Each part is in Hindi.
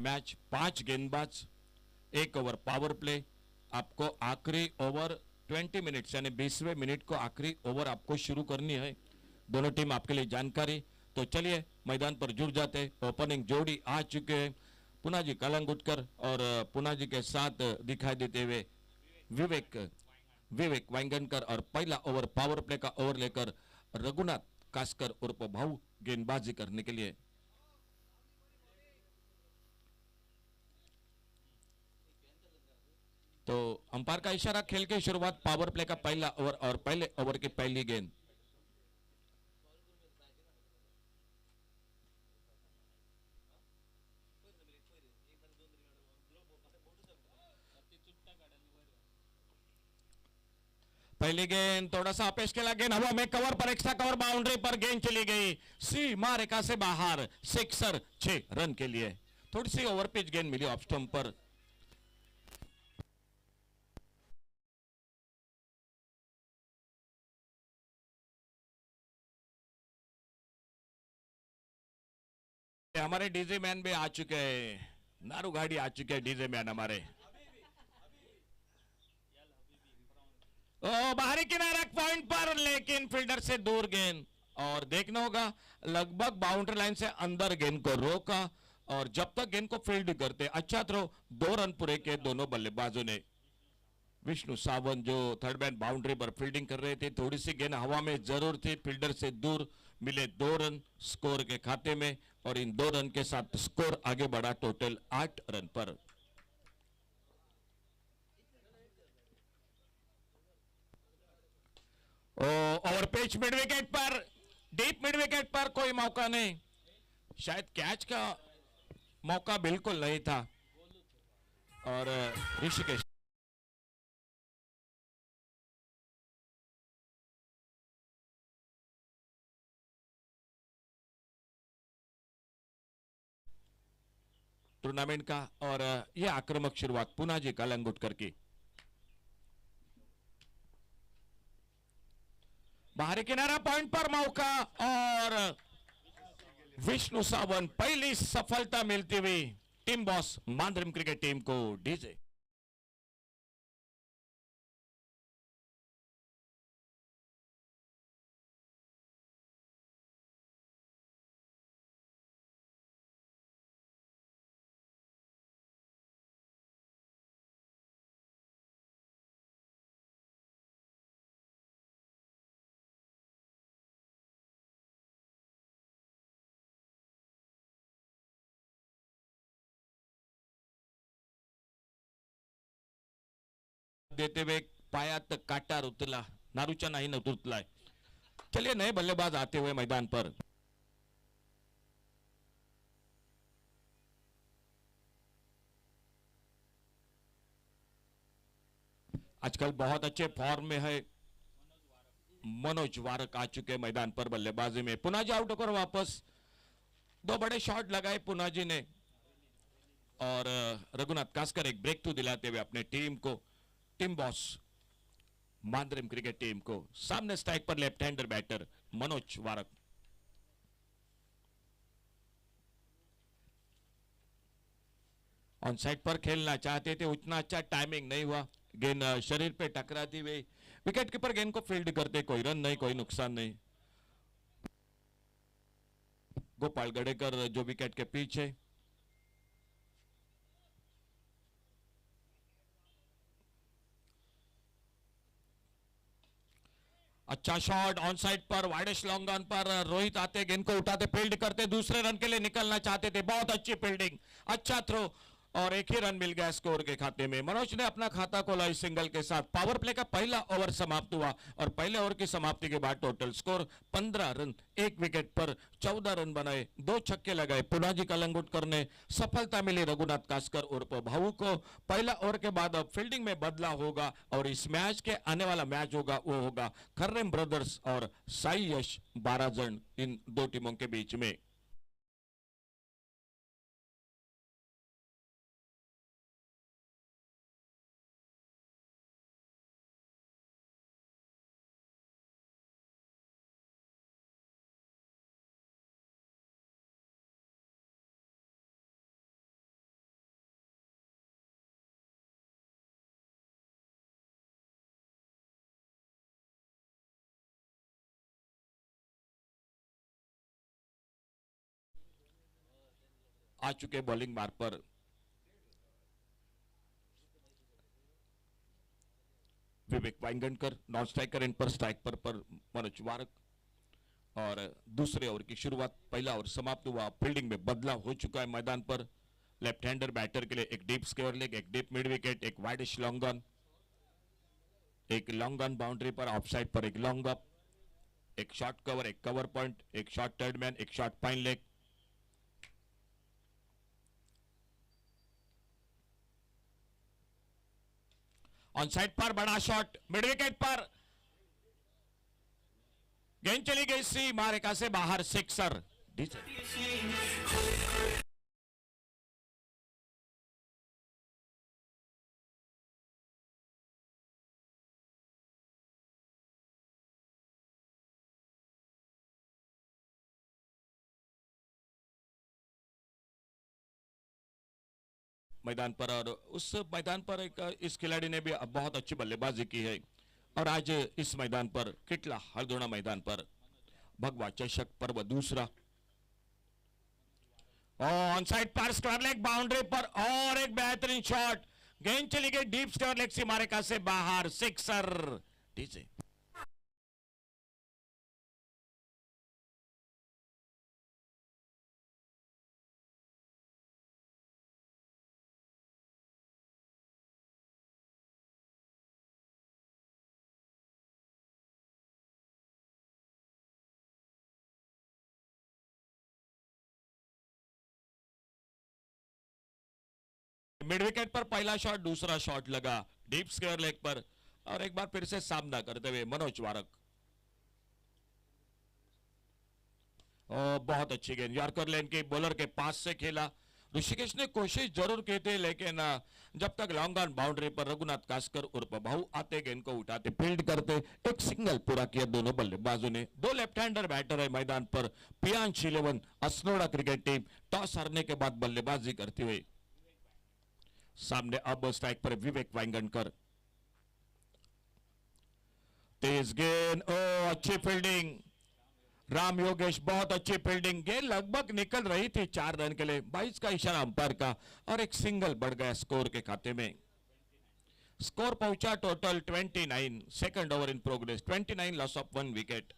मैच 5 गेंदबाज, 1 ओवर पावर प्ले। आपको आखिरी ओवर 20 मिनट्स यानी 20वें मिनट को आखिरी ओवर आपको शुरू करनी है। दोनों टीम आपके लिए जानकारी। तो चलिए मैदान पर जुड़ जाते। ओपनिंग जोड़ी आ चुके हैं, पुनाजी कलंगुटकर और पुनाजी के साथ दिखाई देते हुए विवेक विवेक वांगनकर। और पहला ओवर पावर प्ले का ओवर लेकर रघुनाथ कास्कर उर्फ भाऊ गेंदबाजी करने के लिए। तो अंपायर का इशारा, खेल की शुरुआत पावर प्ले का पहला ओवर और पहले ओवर की पहली गेंद। पहली गेंद थोड़ा सा अपेश केला, गेंद हवा में, कवर पर, एक्स्ट्रा कवर, बाउंड्री पर गेंद चली गई, सीमा रेखा से बाहर, सिक्सर, 6 रन के लिए। थोड़ी सी ओवर पिच गेंद मिली ऑफ स्टंप पर। हमारे डीजे मैन भी आ चुके हैं, नारू गाड़ी आ चुके हैं डीजे मैन हमारे। बाहरी किनारा पॉइंट पर, लेकिन फील्डर से दूर गेंद। और देखना होगा, लगभग बाउंड्री लाइन से अंदर गेंद को रोका और जब तक गेंद को फील्ड करते, अच्छा थ्रो। 2 रन पूरे के दोनों बल्लेबाजों ने। विष्णु सावंत जो थर्ड मैन बाउंड्री पर फील्डिंग कर रहे थे, थोड़ी सी गेंद हवा में जरूर थी, फील्डर से दूर मिले 2 रन स्कोर के खाते में। और इन 2 रन के साथ स्कोर आगे बढ़ा टोटल 8 रन पर। ओवर पिच मिड विकेट पर, डीप मिड विकेट पर कोई मौका नहीं, शायद कैच का मौका बिल्कुल नहीं था। और ऋषिकेश टूर्नामेंट का। और यह आक्रामक शुरुआत पुनाजी कलंगुटकर की। बाहरी किनारा पॉइंट पर मौका और विष्णु सावंत, पहली सफलता मिलती हुई team boss Mandrem cricket team को। डीजे देते हुए पायात काटा रुतला, नारूचा नहीं उतरलाय। चलिए नए बल्लेबाज आते हुए मैदान पर। आजकल बहुत अच्छे फॉर्म में है मनोज वारक, आ चुके मैदान पर बल्लेबाजी में। पुनाजी आउट होकर वापस, 2 बड़े शॉट लगाए पुनाजी ने और रघुनाथ कास्कर एक ब्रेक थ्रू दिलाते हुए अपने टीम को, team boss Mandrem cricket team को। सामने स्ट्राइक पर left hander batter Manoj Varak. On side पर खेलना चाहते थे, उतना अच्छा टाइमिंग नहीं हुआ, गेंद शरीर पे टकराती हुई विकेट कीपर गेंद को फील्ड करते, कोई रन नहीं, कोई नुकसान नहीं। गोपाल गडेकर जो विकेट के पीछे। अच्छा शॉट ऑन साइड पर, वाइडेस्ट लॉन्ग ऑन पर रोहित आते, गेंद को उठाते, फील्ड करते, दूसरे रन के लिए निकलना चाहते थे, बहुत अच्छी फील्डिंग, अच्छा थ्रो और एक ही रन मिल गया स्कोर के खाते में। मनोज ने अपना खाता खोला इस सिंगल के साथ। पावर प्ले का पहला ओवर समाप्त हुआ और पहले ओवर की समाप्ति के बाद टोटल स्कोर 15 रन, 1 विकेट पर 14 रन बनाए, 2 छक्के लगाए पुनाजी कलंगुटकर ने। सफलता मिली रघुनाथ कास्कर उर्फ भाऊ को। पहला ओवर के बाद अब फील्डिंग में बदलाव होगा और इस मैच के आने वाला मैच होगा वो होगा खर्रेम ब्रदर्स और साई यश 12 जन इन दो टीमों के बीच में। आ चुके बॉलिंग मार्ग पर। विवेक वांगणकर नॉन स्ट्राइकर एंड पर स्ट्राइकर पर मनोज वारक। और दूसरे ओवर की शुरुआत, पहला ओवर समाप्त हुआ। फील्डिंग में बदलाव हो चुका है मैदान पर। लेफ्ट हैंडर बैटर के लिए एक डीप स्क्वायर लेग, एक डीप मिड विकेट, एक वाइडिश लॉन्ग ऑन, एक लॉन्ग ऑन बाउंड्री पर, ऑफ साइड पर एक लॉन्ग अप, एक शॉर्ट कवर, एक कवर पॉइंट, एक शॉर्ट थर्ड मैन, एक short fine leg. On side पर बड़ा शॉट मिड विकेट पर, गेंद चली गई सी मारेका से बाहर, सिक्सर। मैदान पर, और उस मैदान पर एक इस खिलाड़ी ने भी बहुत अच्छी बल्लेबाजी की है। और आज इस मैदान पर, किटला हरदोना मैदान पर, भगवा चषक पर्व दूसरा। ऑन साइड पर स्क्वायर लेग बाउंड्री पर, और एक बेहतरीन शॉट, गेंद चली गई डीप स्क्वायर लेग से मारेका से बाहर, सिक्सर। डीजे मिड विकेट पर पहला शॉट, दूसरा शॉट लगा डीप स्क्वायर लेग पर, और एक बार फिर से सामना करते हुए मनोज वारक। बहुत अच्छी गेंद यॉर्कर लेन के बॉलर के पास से खेला। ऋषिकेश ने कोशिश जरूर की थी, लेकिन जब तक लॉन्ग ऑन बाउंड्री पर रघुनाथ कास्कर उर्फ भाऊ आते, गेंद को उठाते, फील्ड करते, एक सिंगल पूरा किया दोनों बल्लेबाजों ने। दो लेफ्ट हैंडर बैटर है मैदान पर। Piyansh 11 Asnora cricket team toss हारने के बाद बल्लेबाजी करती हुई। सामने अब स्ट्राइक पर विवेक वांगणकर। तेज गेंद, अच्छी फील्डिंग राम योगेश, बहुत अच्छी फील्डिंग। गेंद लगभग निकल रही थी 4 रन के लिए, 22 का इशारा अंपायर का, और एक सिंगल बढ़ गया स्कोर के खाते में। स्कोर पहुंचा total 29। Second over in progress, 29, loss of 1 wicket.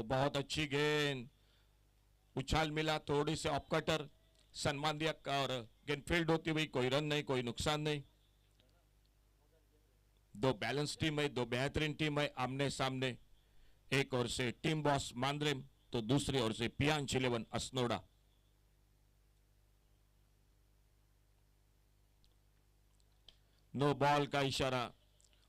बहुत अच्छी गेंद, उछाल मिला, थोड़ी से ऑफ कटर, सम्मान दिया, और गेंद फील्ड होती हुई, कोई रन नहीं, कोई नुकसान नहीं। दो बैलेंस टीम है, दो बेहतरीन टीम है आमने सामने। एक ओर से टीम बॉस मांद्रेम, तो दूसरी ओर से पियांश 11 असनोड़ा। नो बॉल का इशारा,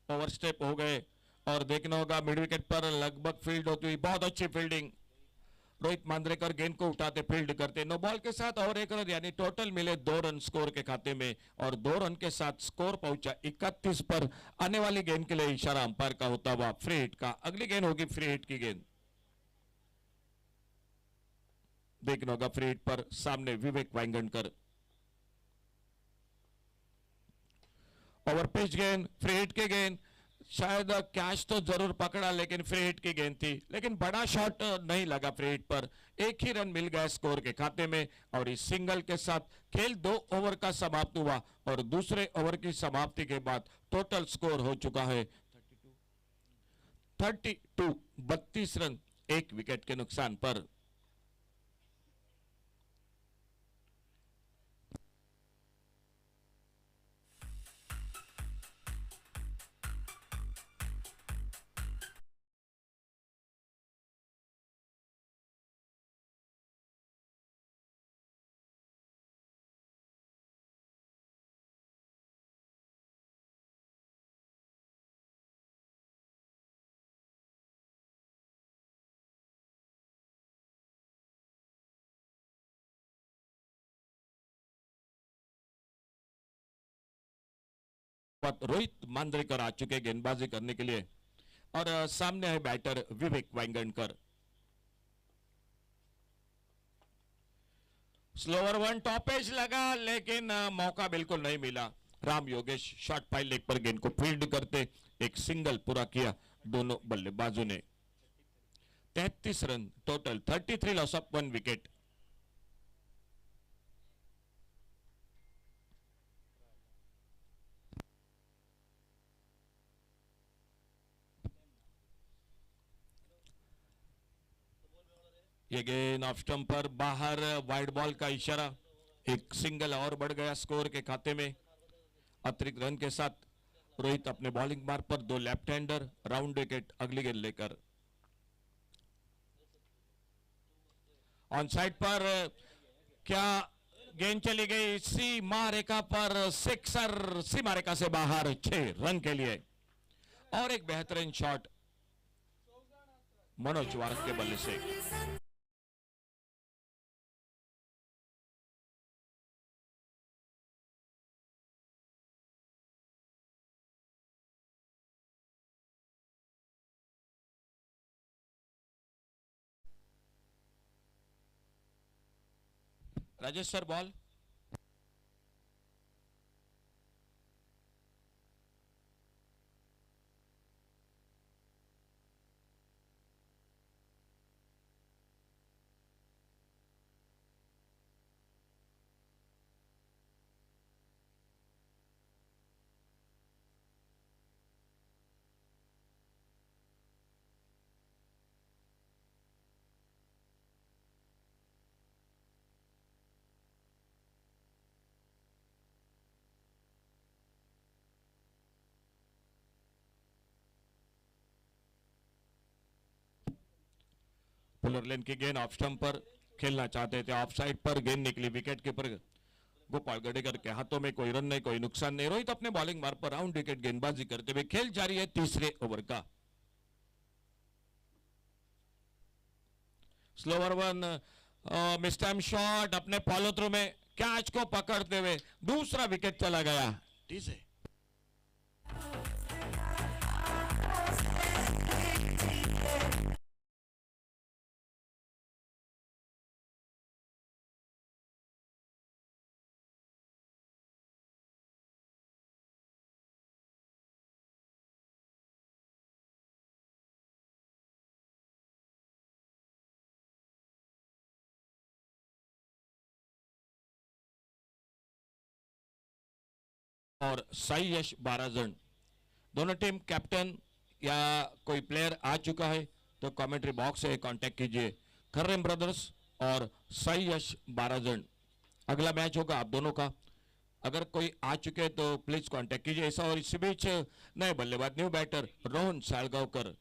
ओवर स्टेप हो गए, और देखना होगा मिड विकेट पर लगभग फील्ड होती हुई, बहुत अच्छी फील्डिंग। रोहित मांद्रेकर गेंद को उठाते, फील्ड करते, नो बॉल के साथ और एक रन, यानी टोटल मिले 2 रन स्कोर के खाते में, और 2 रन के साथ स्कोर पहुंचा 31 पर। आने वाली गेंद के लिए इशारा अंपायर का होता हुआ फ्री हिट का। अगली गेंद होगी फ्री हिट की गेंद। देखना होगा फ्री हिट पर सामने विवेक वांगणकर। ओवर पिच गेंद, फ्री हिट की गेंद, शायद कैच तो जरूर पकड़ा, लेकिन फ्री हिट की गेंद थी, लेकिन बड़ा शॉट नहीं लगा फ्री हिट पर। एक ही रन मिल गया स्कोर के खाते में, और इस सिंगल के साथ खेल 2 ओवर का समाप्त हुआ, और दूसरे ओवर की समाप्ति के बाद टोटल स्कोर हो चुका है 32, 32 रन, 1 विकेट के नुकसान पर। रोहित मांद्रेकर आ चुके गेंदबाजी करने के लिए, और सामने है batter Vivek Vangankar. Slower one top edge लगा, लेकिन मौका बिल्कुल नहीं मिला। राम योगेश शॉर्ट पाइल लेग पर गेंद को फील्ड करते एक सिंगल पूरा किया दोनों बल्लेबाजों ने। 33 run total, 33 loss of 1 wicket. ये गेंद ऑफ स्टंप पर बाहर, वाइड बॉल का इशारा। एक सिंगल और बढ़ गया स्कोर के खाते में। अतिरिक्त रन के साथ रोहित अपने बॉलिंग मार्ग पर 2 लेफ्ट हैंडर, राउंड विकेट अगली गेंद लेकर। ऑन साइड पर क्या गेंद चली गई सीमा रेखा पर, सिक्सर सीमा रेखा से बाहर 6 रन के लिए। और एक बेहतरीन शॉट मनोज वारक के बल्ले से। Rajesh sir ball. पुलर लेन की गेंद ऑफ स्टंप पर खेलना चाहते थे, ऑफ साइड पर गेंद निकली विकेट कीपर गोपाल गडेकर के हाथों में। कोई रन नहीं, कोई नुकसान नहीं। रोहित अपने बॉलिंग मार्ग पर राउंड विकेट गेंदबाजी करते हुए, खेल जारी है तीसरे ओवर का। स्लोवर वन, मिस्टम शॉट अपने फॉलो थ्रू में कैच को पकड़ते हुए दूसरा विकेट चला गया। टीजे और साई यश 12 जन। दोनों टीम कैप्टन या कोई प्लेयर आ चुका है तो कमेंट्री बॉक्स से कांटेक्ट कीजिए। खर्रेम ब्रदर्स और साई यश 12 जन। अगला मैच होगा आप दोनों का। अगर कोई आ चुके हैं तो प्लीज कांटेक्ट कीजिए ऐसा। और इसी बीच नए बल्लेबाज न्यू बैटर रोहन सालगांवकर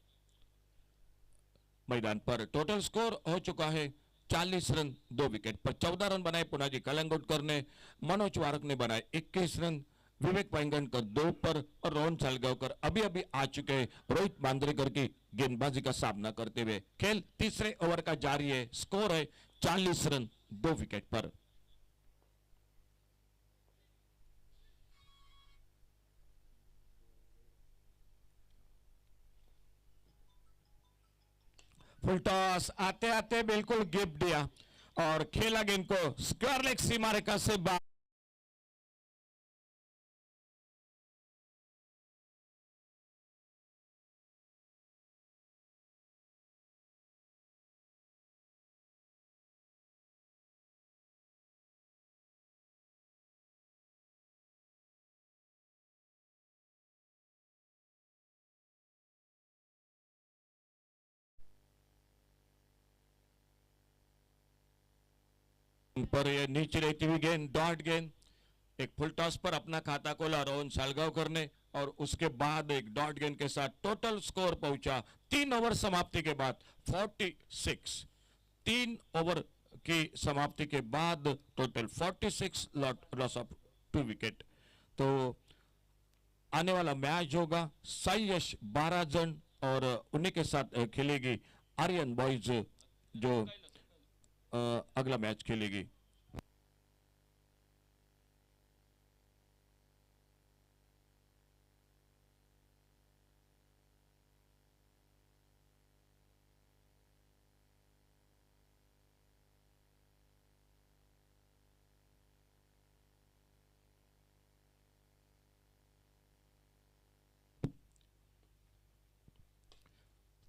मैदान पर। टोटल स्कोर हो चुका है 40 रन 2 विकेट पर। 14 रन बनाए पुनाजी कलंगुटकर ने, मनोज वारक ने बनाए 21 रन, विवेक वांगणकर 2 पर और रोहन सालगांवकर अभी अभी आ चुके हैं रोहित मांद्रेकर की गेंदबाजी का सामना करते हुए। खेल तीसरे ओवर का जारी है, स्कोर है 40 रन 2 विकेट पर। फुल टॉस आते आते बिल्कुल गिफ्ट दिया और खेला गेंद को स्क्वायर लेग सीमा रेखा से बाहर। पर ये नीचे रहती हुई गेंद, डॉट गेंद। एक फुल टॉस पर अपना खाता खोला रोहन सालगांवकर ने और उसके बाद एक डॉट गेंद के साथ टोटल स्कोर पहुंचा 3 ओवर समाप्ति के बाद 46। 3 ओवर की समाप्ति के बाद टोटल 46 लॉस ऑफ 2 विकेट। तो आने वाला मैच होगा साई यश 12 जन और उन्हीं के साथ खेलेगी आर्यन बॉयज जो अगला मैच खेलेगी।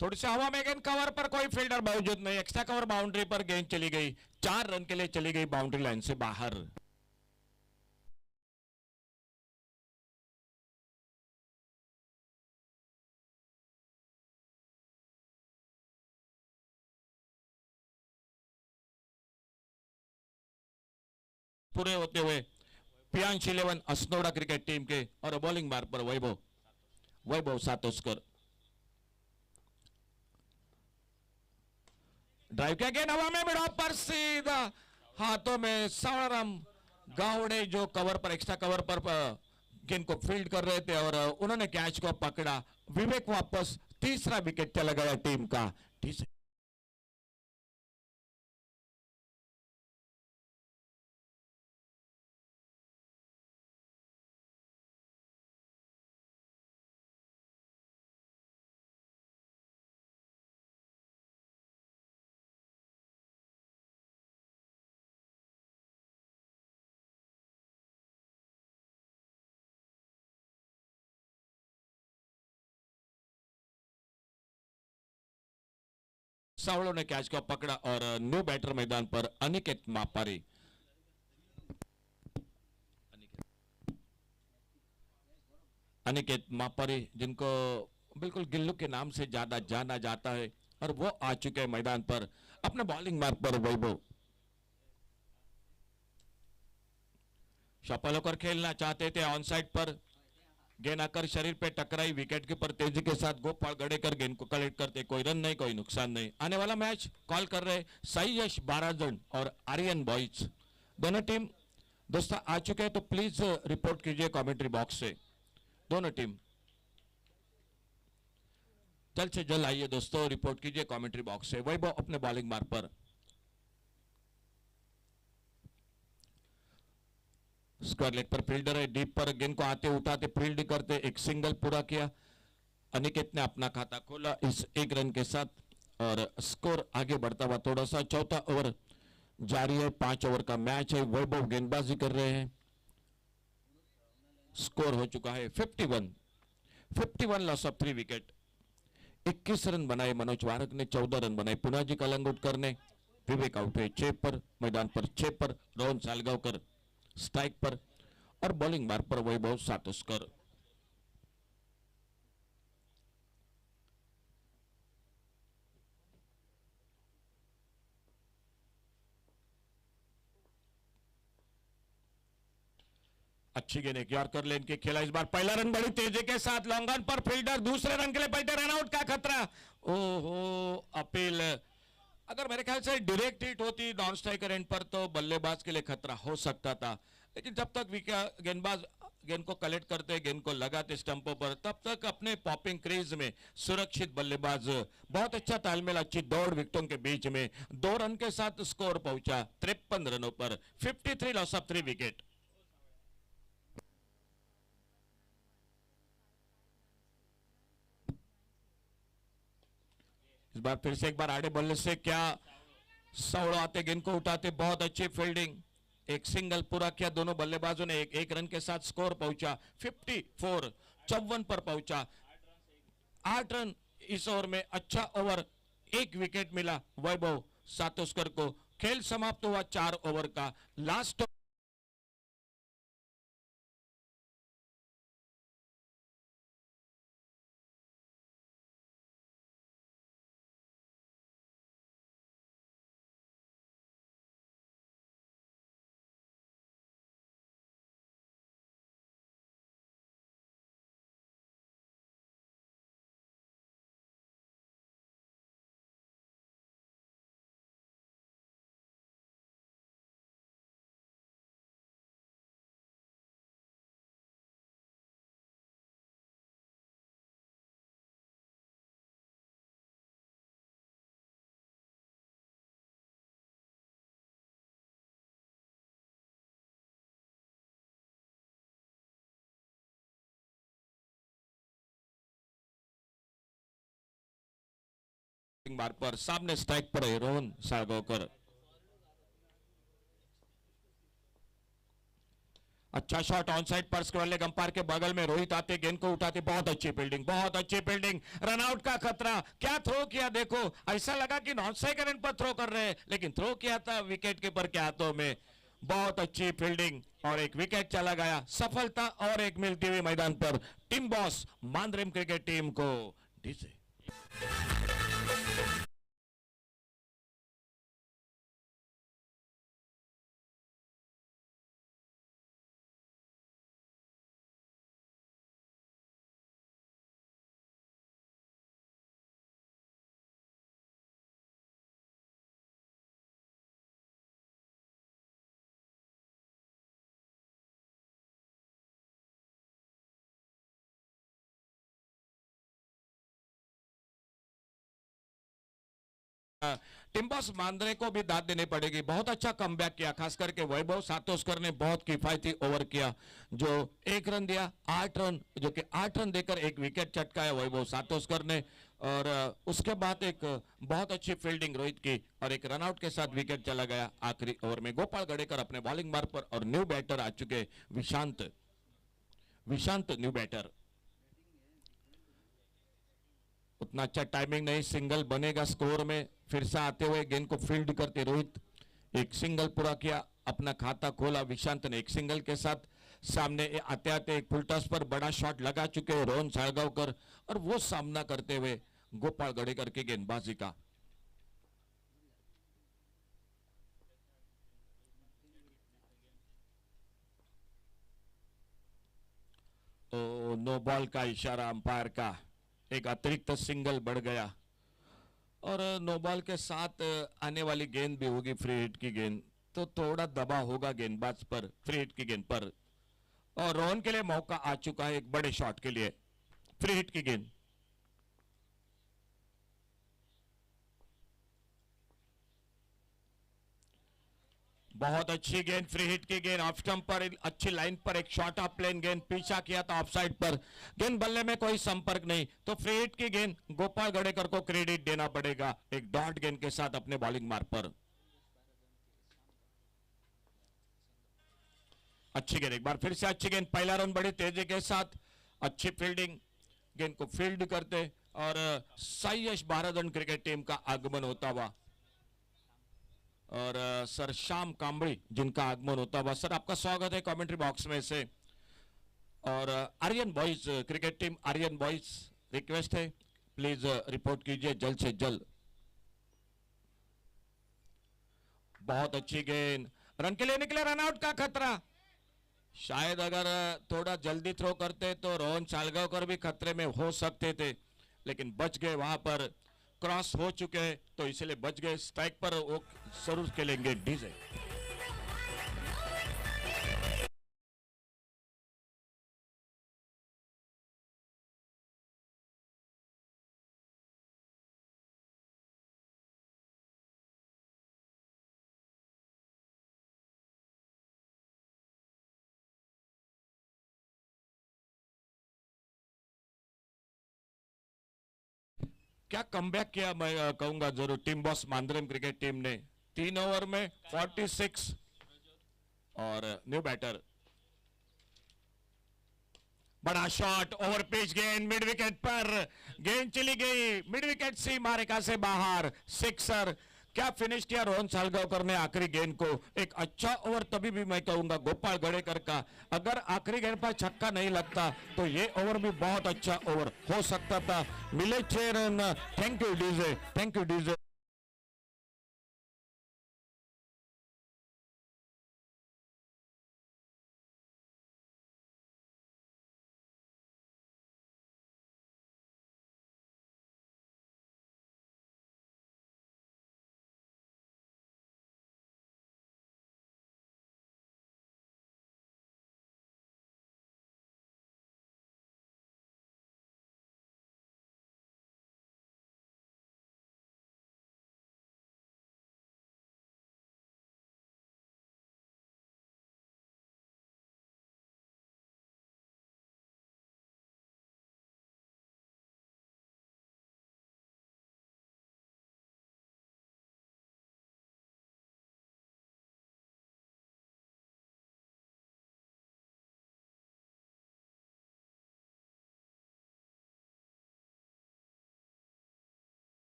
थोड़ी सी हवा में गेंद कवर पर कोई फील्डर मौजूद नहीं, एक्स्ट्रा कवर बाउंड्री पर गेंद चली गई, 4 रन के लिए चली गई बाउंड्री लाइन से बाहर। पूरे होते हुए पियांश 11 असनोड़ा क्रिकेट टीम के और बॉलिंग मार्ग पर वैभव सातोस्कर। ड्राइव किया, गेंद हवा में मिडॉफ पर सीधा हाथों में सावराम गावड़े जो कवर पर एक्स्ट्रा कवर पर गेंद को फील्ड कर रहे थे और उन्होंने कैच को पकड़ा। विवेक वापस, तीसरा विकेट चला गया टीम का। सावड़ों ने कैच को पकड़ा और न्यू बैटर मैदान पर अनिकेत मापारी। अनिकेत मापारी जिनको बिल्कुल गिल्लू के नाम से ज्यादा जाना जाता है और वो आ चुके हैं मैदान पर अपने बॉलिंग मार्ग पर। वैभव शॉपल होकर खेलना चाहते थे, ऑन साइड पर गेंद आकर शरीर पे टकराई, विकेट के पर तेजी के साथ गोपाल गड़ेकर गेंद को कलेक्ट करते, कोई रन नहीं, कोई नुकसान नहीं। आने वाला मैच कॉल कर रहे साई यश बाराजन और आर्यन बॉयज, दोनों टीम दोस्तों आ चुके हैं, तो प्लीज रिपोर्ट कीजिए कमेंट्री बॉक्स से। दोनों टीम जल्द से जल्द आइए दोस्तों, रिपोर्ट कीजिए कमेंट्री बॉक्स से। वैभव अपने बॉलिंग मार्ग पर, स्क्वायर लेग पर फील्डर है, डीप पर गेंद को आते उठाते फील्ड करते, एक सिंगल पूरा किया। अनिकेत ने अपना खाता खोला इस 1 रन के साथ और स्कोर आगे बढ़ता हुआ थोड़ा सा। चौथा ओवर जारी है, 5 ओवर का मैच है। वैभव गेंदबाजी कर रहे हैं, स्कोर हो चुका है 51 लॉस ऑफ 3 विकेट। 21 रन बनाए मनोज वारक ने, 14 रन बनाए पुनाजी कलंगुटकर ने। विवेक आउट हुए 6 पर, मैदान पर 6 पर रोहन सालगांवकर स्ट्राइक पर और बॉलिंग मार्ग पर वैभव सातोस्कर। अच्छी गेंद एक यॉर्कर लेन के खेला, इस बार पहला रन बड़ी तेजी के साथ लॉन्ग ऑन पर फील्डर, दूसरे रन के लिए पलटे, रन आउट का खतरा। ओहो, अपील, अगर मेरे ख्याल से डायरेक्ट हिट होती नॉन स्ट्राइकर एंड पर तो बल्लेबाज के लिए खतरा हो सकता था, लेकिन जब तक गेंदबाज गेंद को कलेक्ट करते, गेंद को लगाते स्टंपों पर, तब तक अपने पॉपिंग क्रीज में सुरक्षित बल्लेबाज, बहुत अच्छा तालमेल, अच्छी दौड़ विकेटों के बीच में 2 रन के साथ स्कोर पहुंचा 53 रनों पर। 53 लॉस ऑफ 3 विकेट। इस बार फिर से एक बार आड़े बल्ले से क्या सौड़ आते, गेंद को उठाते, बहुत अच्छी फील्डिंग, एक सिंगल पूरा किया दोनों बल्लेबाजों ने। एक रन के साथ स्कोर पहुंचा 54, 54 पर पहुंचा। 8 रन इस ओवर में, अच्छा ओवर, 1 विकेट मिला वैभव सातोस्कर को। खेल समाप्त हुआ 4 ओवर का लास्ट। मार्ग पर सामने स्ट्राइक पर है रोहन सालगांवकर। अच्छा शॉट ऑन साइड पर स्क्वायर लेग अंपायर के बगल में रोहित आते गेंद को उठाते, बहुत अच्छी फील्डिंग, बहुत अच्छी फील्डिंग। रनआउट का खतरा, क्या थ्रो किया देखो, ऐसा लगा कि नॉन स्ट्राइकर एंड पर थ्रो कर रहे हैं, लेकिन थ्रो किया था विकेट कीपर के हाथों में। बहुत अच्छी फील्डिंग और एक विकेट चला गया, सफलता और एक मिलती हुई मैदान पर team boss Mandrem cricket team को। डीजे टिम्बस मांद्रे को भी दाद देनी पड़ेगी, बहुत अच्छा कमबैक किया, खास करके वैभव सातोस्कर ने बहुत किफायती ओवर किया, जो 1 रन दिया, 8 रन, जो कि 8 रन देकर एक विकेट चटकाया वैभव सातोस्कर ने। और उसके बाद एक बहुत अच्छी फील्डिंग रोहित की और एक रनआउट के साथ विकेट चला गया आखिरी ओवर में। गोपाल गड़ेकर अपने बॉलिंग मार्ग पर और न्यू बैटर आ चुके विशांत, विशांत न्यू बैटर। उतना अच्छा टाइमिंग नहीं, सिंगल बनेगा स्कोर में। फिर से आते हुए गेंद को फील्ड करते रोहित, एक सिंगल पूरा किया, अपना खाता खोला विशांत ने एक सिंगल के साथ। सामने आते आते एक फुल टॉस पर बड़ा शॉट लगा चुके रोहन साळगावकर, और वो सामना करते हुए गोपाल गड़ेकर की गेंदबाजी का। नो बॉल का इशारा अंपायर का, एक अतिरिक्त सिंगल बढ़ गया और नो बॉल के साथ आने वाली गेंद भी होगी फ्री हिट की गेंद, तो थोड़ा दबाव होगा गेंदबाज पर फ्री हिट की गेंद पर। और रोहन के लिए मौका आ चुका है एक बड़े शॉट के लिए, फ्री हिट की गेंद। बहुत अच्छी गेंद, फ्री हिट की गेंद, ऑफ स्टंप पर अच्छी लाइन पर एक शॉर्ट ऑफ प्लेन गेंद, पीछा किया था ऑफ साइड पर, गेंद बल्ले में कोई संपर्क नहीं, तो फ्री हिट की गेंद गोपाल गड़ेकर को क्रेडिट देना पड़ेगा एक डॉट गेंद के साथ अपने बॉलिंग मार्ग पर। अच्छी गेंद, एक बार फिर से अच्छी गेंद, पहला रन बड़ी तेजी के साथ, अच्छी फील्डिंग, गेंद को फील्ड करते और साई यश भारत क्रिकेट टीम का आगमन होता हुआ। और सर श्याम कांबड़ी जिनका आगमन होता हुआ। सर आपका स्वागत है कमेंट्री बॉक्स में से। और Aryan boys cricket team, Aryan boys request है प्लीज रिपोर्ट कीजिए जल्द से जल्द। बहुत अच्छी गेंद, रन के लिए निकले, रन आउट का खतरा। शायद अगर थोड़ा जल्दी थ्रो करते तो रोहन सालगांवकर भी खतरे में हो सकते थे, लेकिन बच गए, वहां पर क्रॉस हो चुके हैं तो इसलिए बच गए। स्ट्राइक पर वो जरूर खेलेंगे डीजे। क्या कमबैक किया, मैं कहूंगा जरूर team boss Mandrem cricket team ने। 3 ओवर में 46 और न्यू बैटर। बड़ा शॉट, ओवर पिच गेंद, मिड विकेट पर गेंद चली गई, मिड विकेट सीमा रेखा से बाहर, सिक्सर। क्या फिनिश किया रोहन सालगांवकर ने आखिरी गेंद को। एक अच्छा ओवर तभी भी मैं कहूंगा गोपाल गड़ेकर का, अगर आखिरी गेंद पर छक्का नहीं लगता तो ये ओवर भी बहुत अच्छा ओवर हो सकता था। मिले 6 run. Thank you DJ, thank you DJ.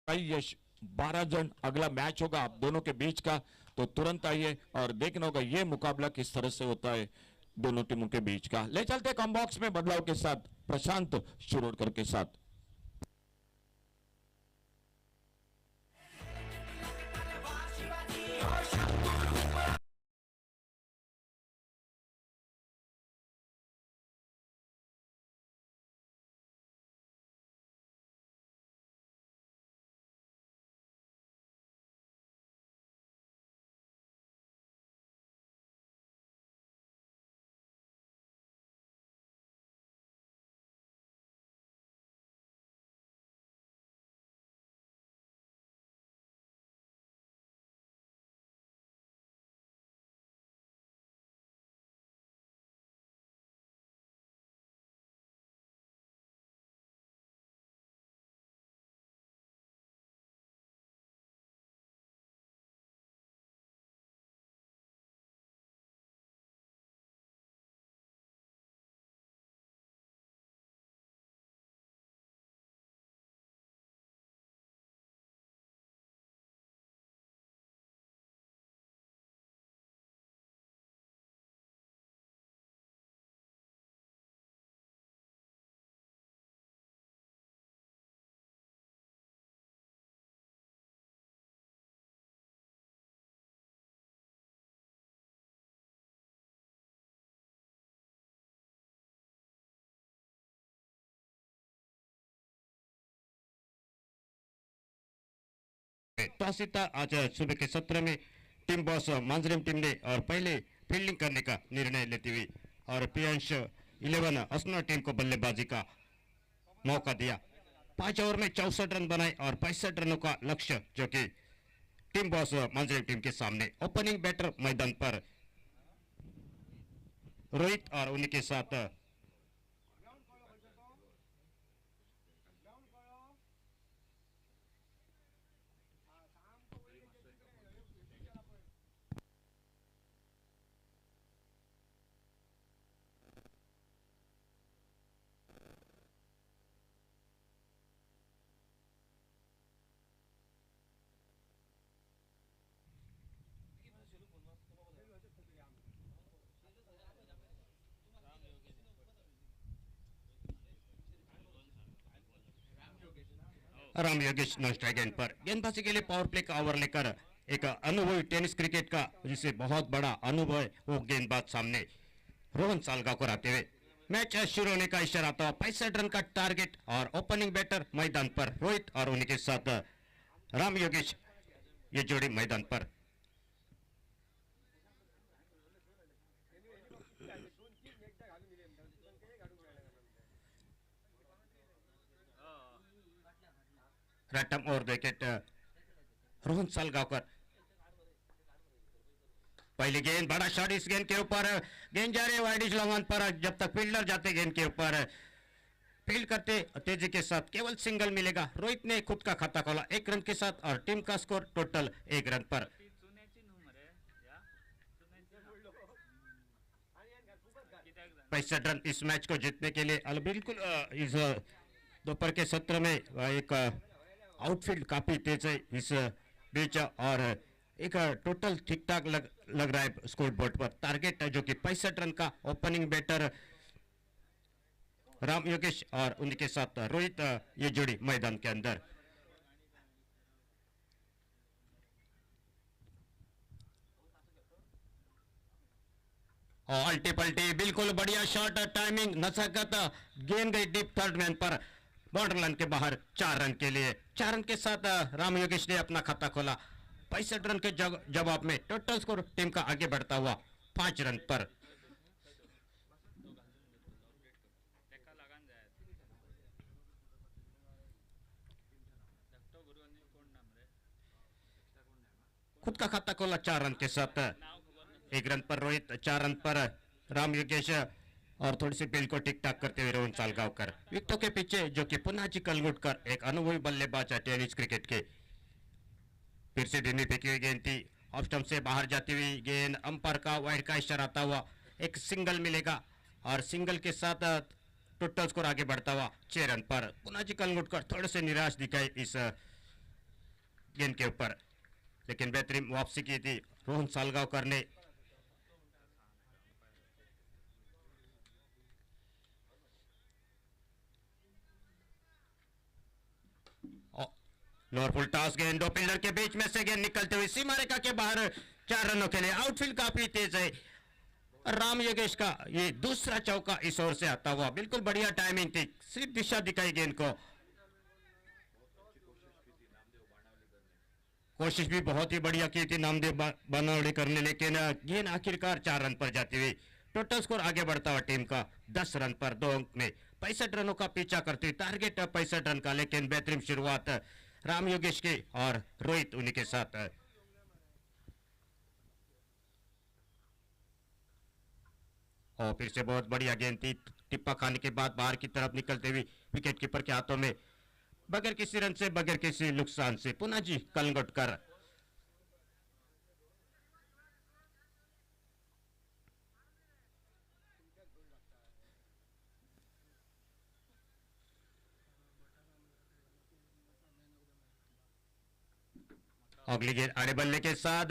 Yash 12 जन अगला मैच होगा आप दोनों के बीच का, तो तुरंत आइए और देखना होगा ये मुकाबला किस तरह से होता है दोनों टीमों के बीच का। ले चलते कॉम बॉक्स में बदलाव के साथ प्रशांत शिरोडकर के साथ। तहसीता आज सुबह के सत्र में टीम बॉस मांजरेम टीम ने और पहले फील्डिंग करने का निर्णय लेती हुई और पियांश 11 असना टीम को बल्लेबाजी का मौका दिया। 5 ओवर में 64 रन बनाए और 65 रनों का लक्ष्य जो कि टीम बॉस मांजरेम टीम के सामने। ओपनिंग बैटर मैदान पर रोहित और उन्हीं के साथ Ram Yogesh non strike end पर। गेंदबाजी के लिए पावर प्ले का ओवर लेकर एक अनुभवी टेनिस क्रिकेट का जिसे बहुत बड़ा अनुभव है वो गेंदबाज सामने रोहन सालगांवकर आते हुए। मैच शुरू होने का इशारा था। 65 रन का टारगेट और ओपनिंग बैटर मैदान पर रोहित और उन्हीं के साथ राम योगेश ये जोड़ी मैदान पर। रटम और विकेट रोहन सालगांवकर। पहली गेंद बड़ा शॉट इस गेंद के ऊपर। गेंद जा रही है वाइड लॉन्ग ऑन पर। जब तक फील्डर जाते गेंद के ऊपर फील्ड करते तेजी के साथ केवल सिंगल मिलेगा। रोहित ने खुद का खाता खोला 1 रन के साथ और टीम का स्कोर टोटल 1 रन पर। पैंसठ रन इस मैच को जीतने के लिए बिल्कुल इस दोपहर के सत्र में एक आउटफील्ड काफी तेज है इस बीच और एक टोटल ठीक ठाक लग रहा है स्कोर बोर्ड पर। टारगेट जो कि 65 रन का। ओपनिंग बैटर राम योगेश और उनके साथ रोहित ये जोड़ी मैदान के अंदर। अल्टी पल्टी बिल्कुल बढ़िया शॉट। टाइमिंग नजाकत। गेंद गई डीप थर्ड मैन पर बॉर्डर लाइन के बाहर। 4 रन के लिए 4 रन के साथ राम योगेश ने अपना खाता खोला। 65 रन के जवाब में टोटल स्कोर टीम का आगे बढ़ता हुआ 5 रन पर। खुद का खाता खोला 4 रन के साथ। 1 रन पर रोहित, 4 रन पर राम योगेश और थोड़ी सी फील्ड को ठीक ठाक करते हुए रोहन सालगांवकर। विकेटों के पीछे जो कि पुनाजी कलगुटकर एक अनुभवी बल्लेबाज है टेनिस क्रिकेट के। फिर से धीमी फेंकी हुई गेंद थी। ऑफ स्टंप से बाहर जाती हुई गेंद। अंपायर का वाइड का इशारा आता हुआ एक सिंगल मिलेगा और सिंगल के साथ टोटल स्कोर आगे बढ़ता हुआ 6 रन पर। पुनाजी कलगुटकर थोड़े से निराश दिखाए इस गेंद के ऊपर, लेकिन बेहतरीन वापसी की थी रोहन सालगांवकर ने। लोअर फुल टॉस गेंद दो फील्डर के बीच में से गेंद निकलते हुए सीमा रेखा के बाहर 4 रनों के लिए। आउटफील्ड काफी तेज है। राम योगेश का ये दूसरा चौका इस ओर से आता हुआ, बिल्कुल बढ़िया टाइमिंग थी, सिर्फ दिशा दिखाई गेंद को। कोशिश भी बहुत ही बढ़िया की थी नामदेव बनावड़ी करने, लेकिन गेंद आखिरकार 4 रन पर जाती हुई। टोटल स्कोर आगे बढ़ता हुआ टीम का 10 रन पर 2 अंक में 65 रनों का पीछा करती हुई। टारगेट 65 रन का, लेकिन बेहतरीन शुरुआत राम योगेश के और रोहित उन्हीं के साथ। और फिर से बहुत बढ़िया गेंद थी, टिप्पा खाने के बाद बाहर की तरफ निकलते हुए विकेट कीपर के हाथों में, बगैर किसी रन से, बगैर किसी नुकसान से पुनः जी कलंगोटकर। अगली गेंद आड़े बल्ले के साथ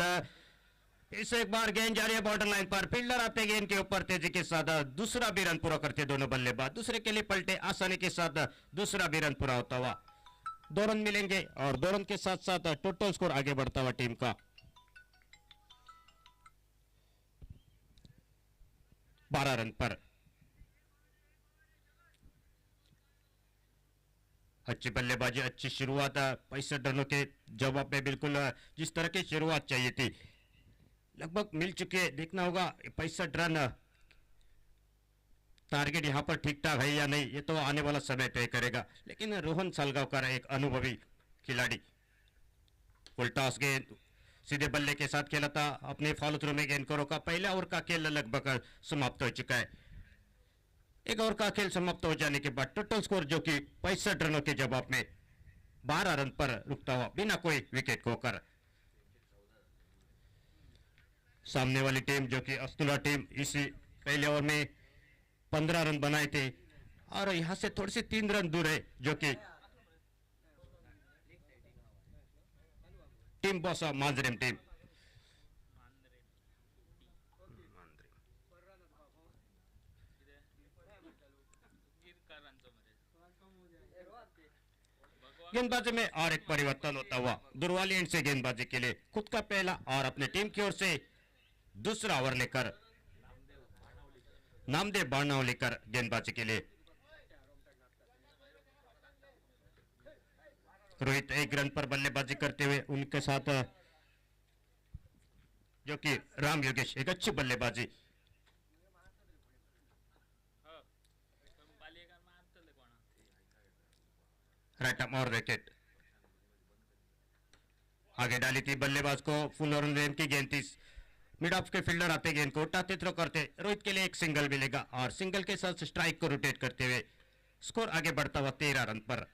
इस एक बार गेंद जा रही है बॉर्डर लाइन पर, फील्डर आते गेंद के ऊपर तेजी के साथ दूसरा भी रन पूरा करते दोनों बल्लेबाज, दूसरे के लिए पलटे आसानी के साथ दूसरा भी रन पूरा होता हुआ। 2 रन मिलेंगे और 2 रन के साथ साथ टोटल स्कोर आगे बढ़ता हुआ टीम का 12 रन पर। अच्छी बल्लेबाजी, अच्छी शुरुआत, 65 रनों के जवाब में बिल्कुल जिस तरह की शुरुआत चाहिए थी लगभग मिल चुके। देखना होगा 65 रन टारगेट यहां पर ठीक ठाक है या नहीं, ये तो आने वाला समय तय करेगा। लेकिन रोहन सालगांवकर एक अनुभवी खिलाड़ी, फुल टॉस गेंद सीधे बल्ले के साथ खेला था, अपने फॉलो थ्रू में गेंद को रोका। पहला ओवर का खेल लगभग समाप्त हो चुका है। एक ओवर का खेल समाप्त हो जाने के बाद टोटल स्कोर जो कि 65 रनों के जवाब में 12 रन पर रुकता हुआ बिना कोई विकेट खोकर। सामने वाली टीम जो कि अस्तुला टीम इसी पहले ओवर में 15 रन बनाए थे और यहां से थोड़ी सी 3 रन दूर है जो कि टीम बॉस मांजरेम टीम। गेंदबाजी में और एक परिवर्तन होता हुआ दुर्वाली एंड से गेंदबाजी के लिए खुद का पहला और अपने टीम की ओर से दूसरा ओवर लेकर नामदेव बाणाव लेकर गेंदबाजी के लिए। रोहित 1 रन पर बल्लेबाजी करते हुए, उनके साथ जो कि राम योगेश एक अच्छी बल्लेबाजी। राइट आर्म और विकेट आगे डाली थी बल्लेबाज को, फुल और की गेंद थी, मिड ऑफ के फील्डर आते गेंद को उठाते थ्रो करते, रोहित के लिए एक सिंगल मिलेगा और सिंगल के साथ स्ट्राइक को रोटेट करते हुए स्कोर आगे बढ़ता हुआ 13 रन पर।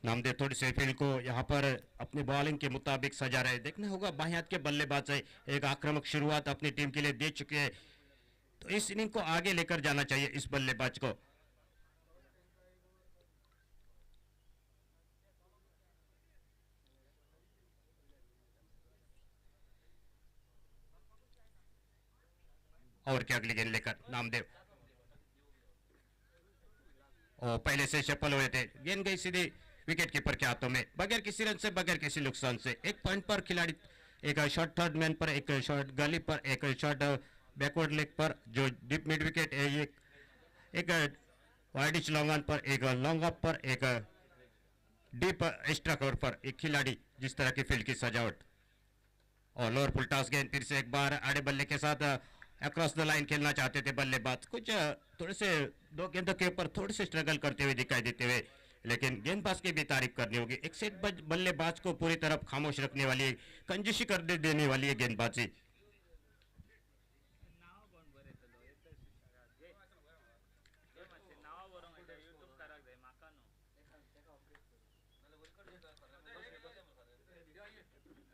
नामदेव थोड़ी से फील्ड को यहाँ पर अपने बॉलिंग के मुताबिक सजा रहे। देखना होगा बाएं हाथ के बल्लेबाज है, एक आक्रामक शुरुआत अपनी टीम के लिए दे चुके हैं, तो इस इनिंग को आगे लेकर जाना चाहिए इस बल्लेबाज को। और क्या अगली गेंद लेकर नामदेव, और पहले से सफल हुए थे, गेंद गई सीधी विकेट कीपर के हाथों में, बगैर किसी रन से, बगैर किसी नुकसान से। एक पॉइंट पर खिलाड़ी, एक शॉट थर्ड मैन पर, एक शॉट गली पर, एक शॉट बैकवर्ड लेग पर, जो डीप मिड विकेट है, एक वाइडिश लॉन्ग ऑन पर, एक लॉन्ग ऑफ पर, एक डीप एक्स्ट्रा कवर पर एक खिलाड़ी जिस तरह की फील्ड की सजावट। और लोअर फुल टॉस गेंद फिर से एक बार आड़े बल्ले के साथ अक्रॉस द लाइन खेलना चाहते थे बल्लेबाज, कुछ थोड़े से 2 गेंदों के ऊपर थोड़े से स्ट्रगल करते हुए दिखाई देते हुए, लेकिन गेंदबाज की भी तारीफ करनी होगी। एक सेट बल्लेबाज को पूरी तरफ खामोश रखने वाली, कंजूसी कर देने वाली है गेंदबाजी।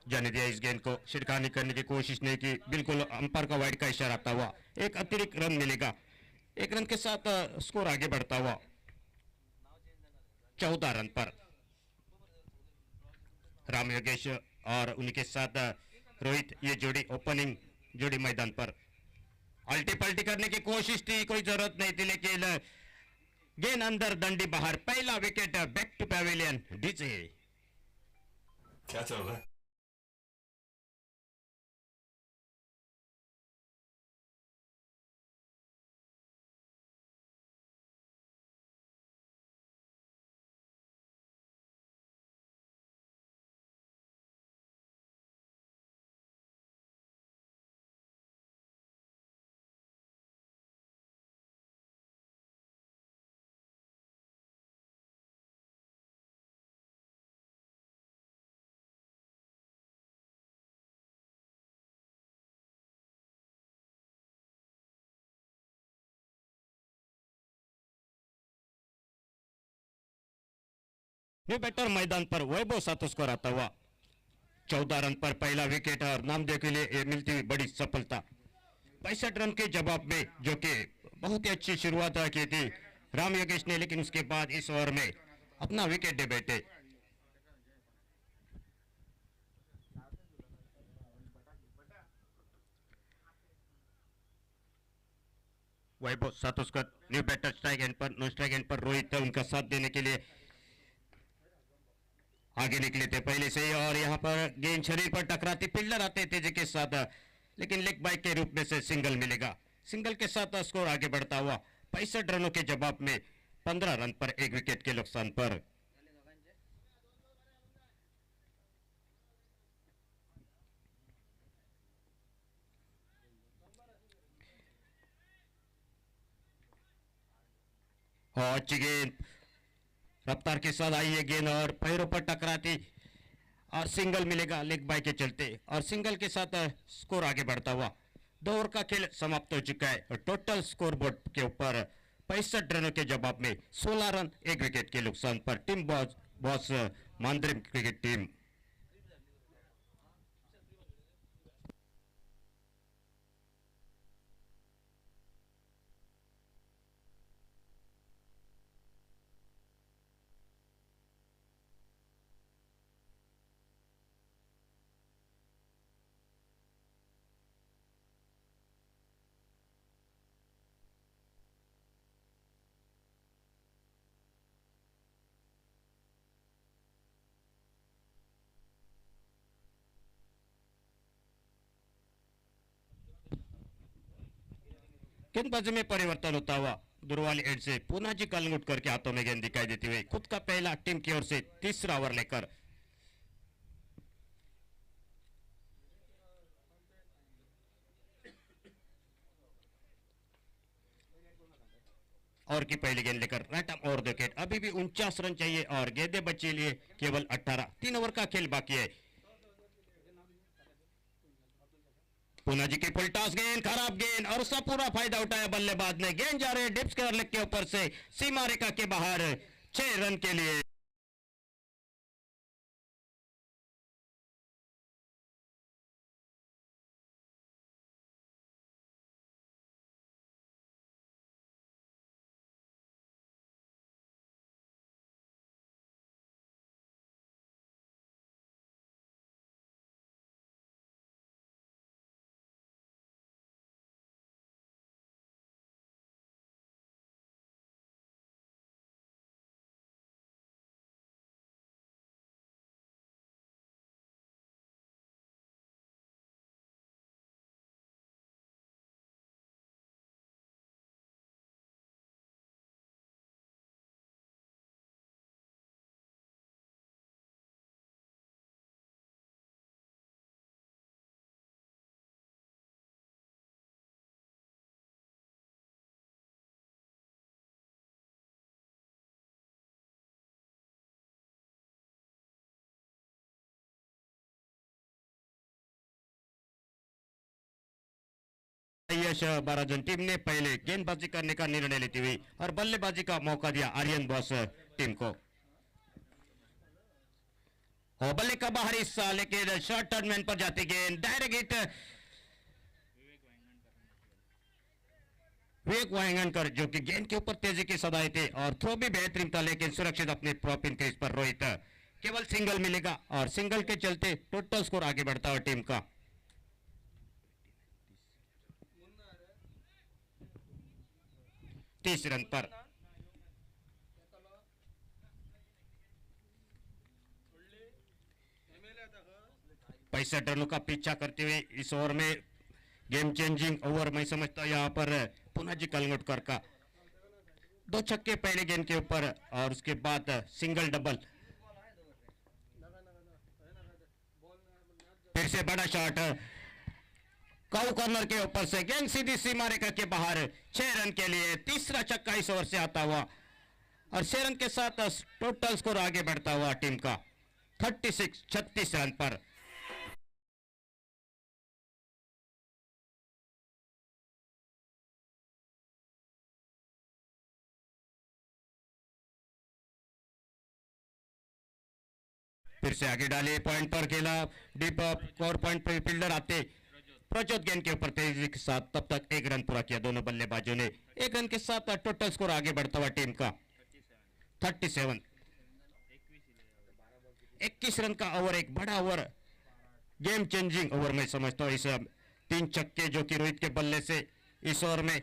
जाने दिया इस गेंद को, छिड़कानी करने की कोशिश नहीं की, बिल्कुल अंपायर का वाइड का इशारा आता हुआ एक अतिरिक्त रन मिलेगा। एक रन के साथ स्कोर आगे बढ़ता हुआ 14 रन पर। राम योगेश और उनके साथ रोहित, ये जोड़ी ओपनिंग जोड़ी मैदान पर। अल्टी पल्टी करने की कोशिश थी, कोई जरूरत नहीं थी, लेकिन गेंद अंदर, डंडी बाहर। पहला wicket, back to pavilion DJ. क्या चल रहा है? न्यू बैटर मैदान पर वैभव सातोस्कर आता हुआ 14 रन पर पहला विकेट और नामदेव के लिए ये मिलती हुई बड़ी सफलता। 65 रन के जवाब में, जो कि बहुत ही अच्छी शुरुआत की थी राम योगेश ने, लेकिन उसके बाद इस ओवर में अपना विकेट दे बैठे। Vaibhav Satoskar new batter strike end पर, नो स्ट्राइक एंड पर रोहित उनका साथ देने के लिए आगे निकले थे पहले से ही, और यहाँ पर गेंद शरीर पर टकराती, फील्डर आते तेजी के साथ, लेकिन लेग बाइक के रूप में से सिंगल मिलेगा। सिंगल के साथ स्कोर आगे बढ़ता हुआ 65 रनों के जवाब में 15 रन पर एक विकेट के नुकसान पर। और अच्छी गेंद रफ्तार के साथ आई है गेंद और पैरों पर टकराती और सिंगल मिलेगा लेग बाय के चलते, और सिंगल के साथ स्कोर आगे बढ़ता हुआ 2 ओवर का खेल समाप्त हो चुका है और टोटल स्कोर बोर्ड के ऊपर 65 रनों के जवाब में 16 रन एक विकेट के नुकसान पर। Team boss Mandrem cricket team. गेंदबाजी में परिवर्तन होता हुआ दुरवाली एड से पूनाजी कलंगुट करके हाथों में गेंद दिखाई देती हुई खुद का पहला टीम की ओर से तीसरा ओवर लेकर और की पहली गेंद लेकर राइट आर्म और विकेट। अभी भी 49 रन चाहिए और गेंदे बचे लिए केवल 18। 3 ओवर का खेल बाकी है। पूना जी की पुलटास गेंद, खराब गेंद, और उसका पूरा फायदा उठाया बल्लेबाज ने। गेंद जा रहे डिप्स कर लेग के ऊपर से सीमा रेखा के बाहर 6 रन के लिए। यश 12 जन टीम ने पहले गेंदबाजी करने का निर्णय लेती हुई और बल्लेबाजी का मौका दिया आर्यन बॉस टीम को। और बल्ले का बाहरी हिस्सा, लेकिन शॉर्ट टर्नमैन पर जाती गेंद, डायरेक्ट हिट। विवेक वांगणकर जो कि गेंद के ऊपर तेजी के सदाए थे और थ्रो भी बेहतरीन था, लेकिन सुरक्षित अपने प्रॉप इन क्रीज पर रोहित। केवल सिंगल मिलेगा और सिंगल के चलते टोटल स्कोर आगे बढ़ता है टीम का। तीस रन पर 65 रनों का पीछा करते हुए इस ओवर में गेम चेंजिंग ओवर मैं समझता हूं यहाँ पर पुनाजी कलंगुटकर का 2 छक्के पहले गेंद के ऊपर और उसके बाद सिंगल डबल। फिर से बड़ा शॉट काउ कॉर्नर के ऊपर से, गेंद सीधी सीमा रेखा के बाहर। 6 रन के लिए तीसरा छक्का इस ओवर से आता हुआ और 6 रन के साथ टोटल स्कोर आगे बढ़ता हुआ टीम का 36 रन पर। फिर से आगे डाले, पॉइंट पर खेला, डीप कोर पॉइंट पर फील्डर आते प्रचोद गेंद के ऊपर तेजी के साथ तब तक 1 रन पूरा किया दोनों बल्लेबाजों ने। 1 रन के साथ टोटल स्कोर आगे बढ़ता हुआ टीम का 37। 21 रन का ओवर, एक बड़ा ओवर, गेम चेंजिंग ओवर मैं समझता हूं। इस 3 छक्के जो कि रोहित के बल्ले से इस ओवर में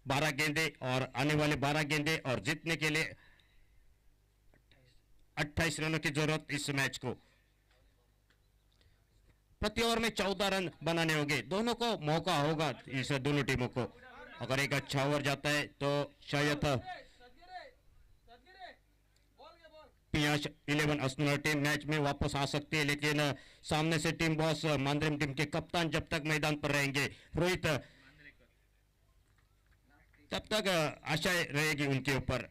12 गेंदे और आने वाले 12 गेंदे और जीतने के लिए 28 रनों की जरूरत इस मैच को। प्रति ओवर में 14 रन बनाने होंगे, दोनों को मौका होगा इस दोनों टीमों को। अगर एक अच्छा ओवर जाता है तो शायद पियाश 11 अस्नुर टीम मैच में वापस आ सकती है, लेकिन सामने से टीम बॉस मांद्रेम टीम के कप्तान जब तक मैदान पर रहेंगे रोहित, तब तक आशा रहेगी उनके ऊपर।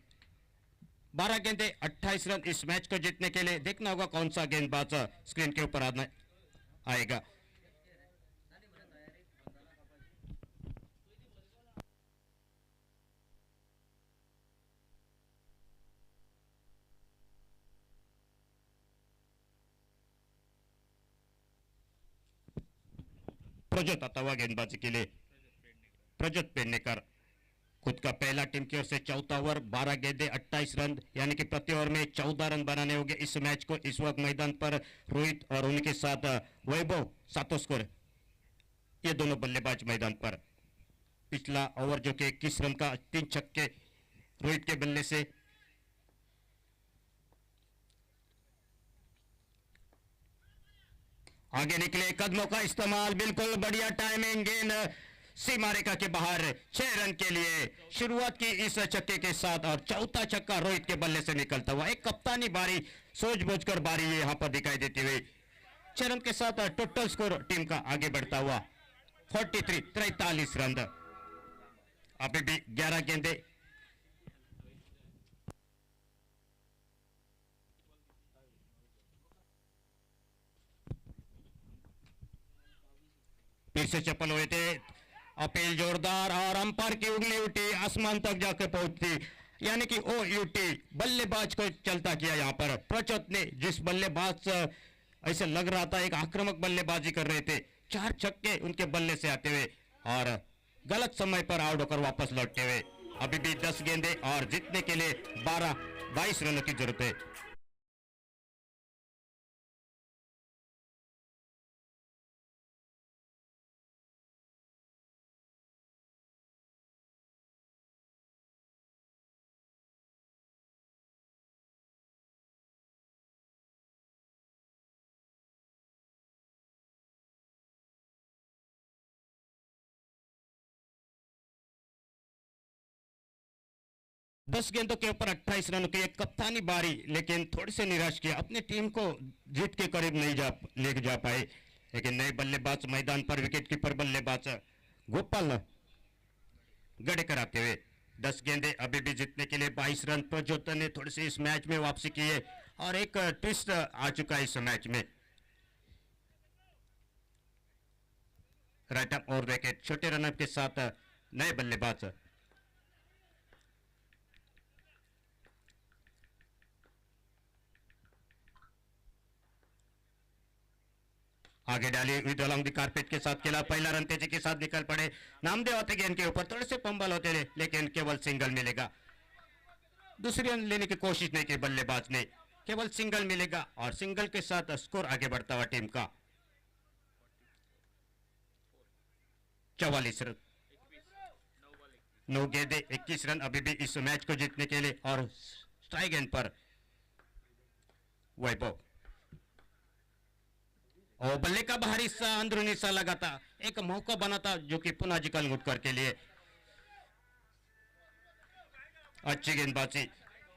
12 गेंदे 28 रन इस मैच को जीतने के लिए। देखना होगा कौन सा गेंदबाज स्क्रीन के ऊपर आएगा। प्रज्योत आता हुआ गेंदबाजी के लिए, प्रज्योत पेडनेकर खुद का पहला टीम की ओर से चौथा ओवर, 12 गेंदे 28 रन, यानी कि प्रति ओवर में 14 रन बनाने होंगे इस मैच को। इस वक्त मैदान पर रोहित और उनके साथ वैभव सातोस्कर, ये दोनों बल्लेबाज मैदान पर। पिछला ओवर जो कि 21 रन का, 3 छक्के रोहित के बल्ले से। आगे निकले, कदमों का इस्तेमाल, बिल्कुल बढ़िया टाइमिंग, गेंद सीमा रेखा के बाहर। 6 रन के लिए शुरुआत की इस छक्के के साथ और चौथा छक्का रोहित के बल्ले से निकलता हुआ। एक कप्तानी बारी, सोच-बूझकर बारी यहां पर दिखाई देती हुई। 6 रन के साथ टोटल स्कोर टीम का आगे बढ़ता हुआ 43 रन। अभी भी 11 गेंदे। फिर से चप्पल हुए थे, अपील जोरदार और अंपायर की उंगली उठी, आसमान तक जाकर पहुंचती, यानी कि OUT बल्लेबाज को चलता किया। यहां पर प्रचोत ने, जिस बल्लेबाज ऐसे लग रहा था एक आक्रामक बल्लेबाजी कर रहे थे, 4 छक्के उनके बल्ले से आते हुए और गलत समय पर आउट होकर वापस लौटते हुए। अभी भी 10 गेंदे और जीतने के लिए 22 रनों की जरूरत है। दस गेंदों के ऊपर 28 रनों की एक कप्तानी बारी, लेकिन थोड़ी से निराश किया, अपनी टीम को जीत के करीब नहीं लेके जा पाए। लेकिन नए बल्लेबाज मैदान पर, विकेट कीपर बल्लेबाज गोपाल गड़ेकर आते हुए 10 गेंदे अभी भी जीतने के लिए 22 रन। प्रज्योत ने थोड़ी सी इस मैच में वापसी की है और एक ट्विस्ट आ चुका है इस मैच में। राइट अप और विकेट, छोटे रनअप के साथ नए बल्लेबाज आगे डाली विद अलोंग द कारपेट के साथ खेला, पहला रन तेजी के साथ निकल पड़े, नामदेव आते गेंद के ऊपर, थोड़े से पंबल होते रहे लेकिन केवल सिंगल मिलेगा। दूसरी रन लेने की कोशिश नहीं की बल्लेबाज ने, केवल सिंगल मिलेगा और सिंगल के साथ स्कोर आगे बढ़ता हुआ टीम का 44 रन। 9 गेंदे 21 रन अभी भी इस मैच को जीतने के लिए। और स्ट्राइक एंड पर वैभव, और बल्ले का बाहरी हिस्सा अंदरूनी हिस्सा लगा था, एक मौका बना था जो कि पुनः जी कलंगुटकर के लिए अच्छी गेंदबाजी।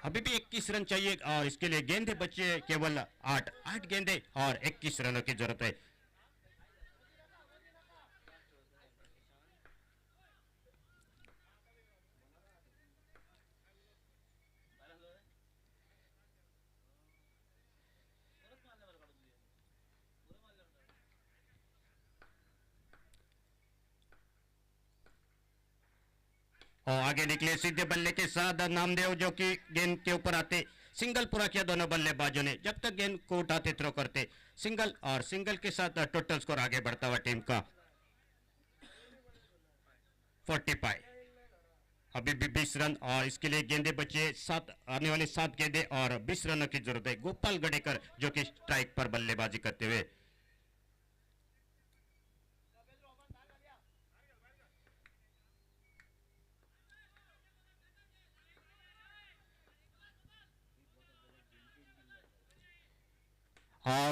अभी भी 21 रन चाहिए और इसके लिए गेंदे बचे केवल 8 गेंदे और 21 रनों की जरूरत है। और आगे निकले सीधे बल्ले के साथ नामदेव जो कि गेंद के ऊपर आते, सिंगल पूरा किया दोनों बल्लेबाजों ने, जब तक गेंद को उठाते थ्रो करते सिंगल, और सिंगल के साथ टोटल स्कोर आगे बढ़ता हुआ टीम का 45। अभी भी 20 रन और इसके लिए गेंदे बचे 7, आने वाले 7 गेंदे और 20 रनों की जरूरत है। गोपाल गडेकर जो कि स्ट्राइक पर बल्लेबाजी करते हुए,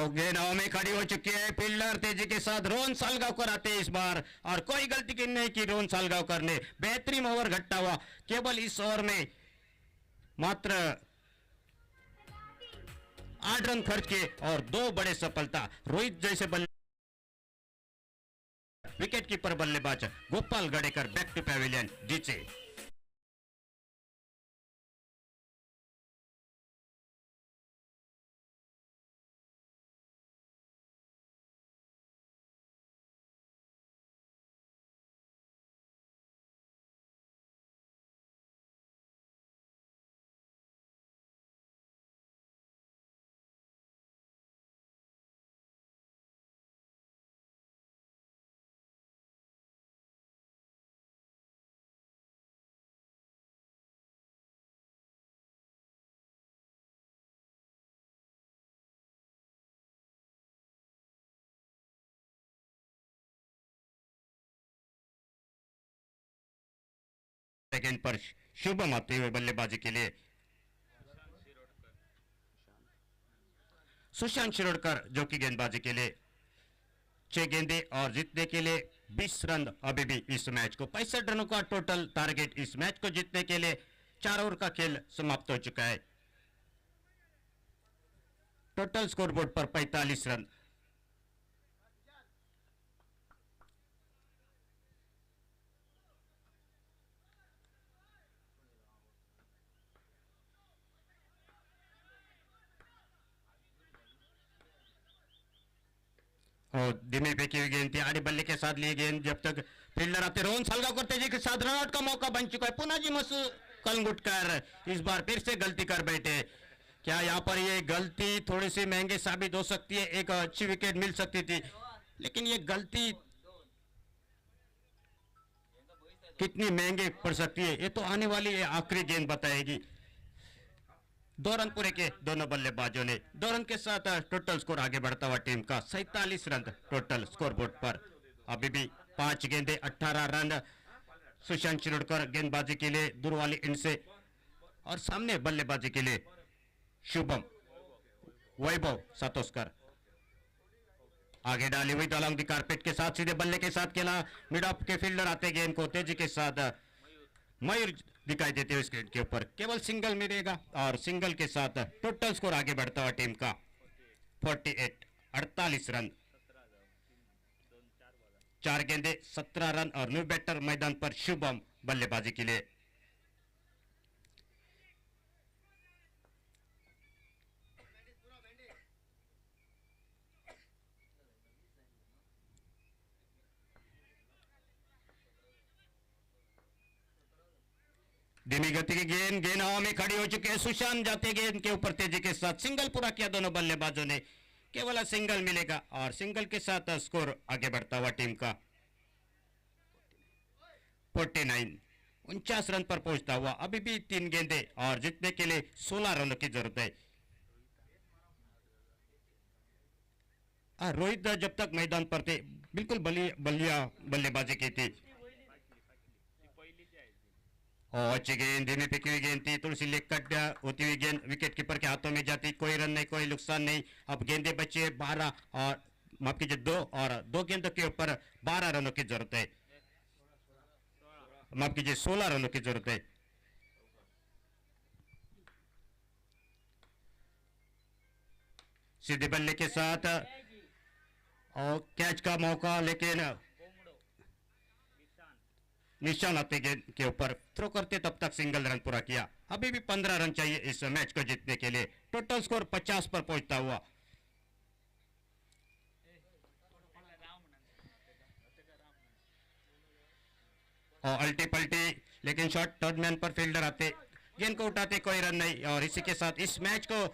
गेंदों में खड़ी हो चुकी है फील्डर तेजी के साथ रोहन सालगांवकर आते इस बार, और कोई गलती नहीं की रोहन सालगांवकर ने, बेहतरीन ओवर घट्टा हुआ। केवल इस ओवर में मात्र 8 रन खर्च किए और 2 बड़े सफलता। रोहित जैसे विकेट कीपर बल्लेबाज Gopal Gadekar back to pavilion जीते। सेकंड पर शुभम आते हुए बल्लेबाजी के लिए, सुशांत शिरोडकर जो कि गेंदबाजी के लिए 6 गेंदे और जीतने के लिए 20 रन। अभी भी इस मैच को 65 रनों का टोटल टारगेट, इस मैच को जीतने के लिए 4 ओवर का खेल समाप्त हो चुका है। टोटल स्कोरबोर्ड पर 45 रन। और धीमे फेंकी हुई गेंद थी, आड़ी बल्ले के साथ लिए गेंद, जब तक फील्डर आते रोहन सालगांवकर तेजी के साथ रनआउट का मौका बन चुका है। पुनः जी कलंगुटकर इस बार फिर से गलती कर बैठे। क्या यहाँ पर ये गलती थोड़ी सी महंगे साबित हो सकती है? एक अच्छी विकेट मिल सकती थी, लेकिन ये गलती कितनी महंगे पड़ सकती है ये तो आने वाली आखिरी गेंद बताएगी। 2 रन पूरे के दोनों बल्लेबाजों ने, 2 रन के साथ टोटल स्कोर आगे बढ़ता हुआ टीम का 47 रन टोटल स्कोरबोर्ड पर। अभी भी 5 गेंदे 18 रन। सुशांत शिरोडकर गेंदबाजी के लिए दूर वाली एंड से, और सामने बल्लेबाजी के लिए शुभम वैभव सातोस्कर। आगे डाली हुई अलोंग द कारपेट के साथ सीधे बल्ले के साथ खेला, मिड ऑफ के फील्डर आते गेंद को तेजी के साथ मयूर दिखाई देते हुए स्क्रीन के ऊपर, केवल सिंगल मिलेगा और सिंगल के साथ टोटल स्कोर आगे बढ़ता हुआ टीम का 48 रन। 4 गेंदे 17 रन और न्यू बैटर मैदान पर शुभम बल्लेबाजी के लिए। धीमी गति की गेंद हवा में खड़ी हो चुकी है। सुशांत जाते गेंद के ऊपर तेजी के साथ सिंगल पूरा किया दोनों बल्लेबाजों ने। केवल सिंगल मिलेगा और सिंगल के साथ स्कोर आगे बढ़ता हुआ टीम का 49 49 रन पर पहुंचता हुआ। अभी भी 3 गेंदे और जीतने के लिए 16 रनों की जरूरत है। रोहित जब तक मैदान पर थे बिल्कुल बलिया बल्लेबाजी की थी और अच्छी गेंद धीमे फेंकी हुई गेंद थी, थोड़ी सी लेग कट होती हुई गेंद विकेट कीपर के हाथों में जाती, कोई रन नहीं, कोई नुकसान नहीं। अब गेंदे बचे 12 और माफ कीजिए 2 और 2 गेंदों के ऊपर 12 रनों की जरूरत है, माफ कीजिए 16 रनों की जरूरत है। सीधे बल्ले के साथ और कैच का मौका, लेकिन निशान आते गेंद के ऊपर थ्रो करते तब तक सिंगल रन पूरा किया। अभी भी 15 रन चाहिए इस मैच को जीतने के लिए। टोटल स्कोर 50 पर पहुंचता हुआ। और अल्टी पल्टी, लेकिन शॉट थर्ड मैन पर फील्डर आते, गेंद को उठाते, कोई रन नहीं और इसी के साथ इस मैच को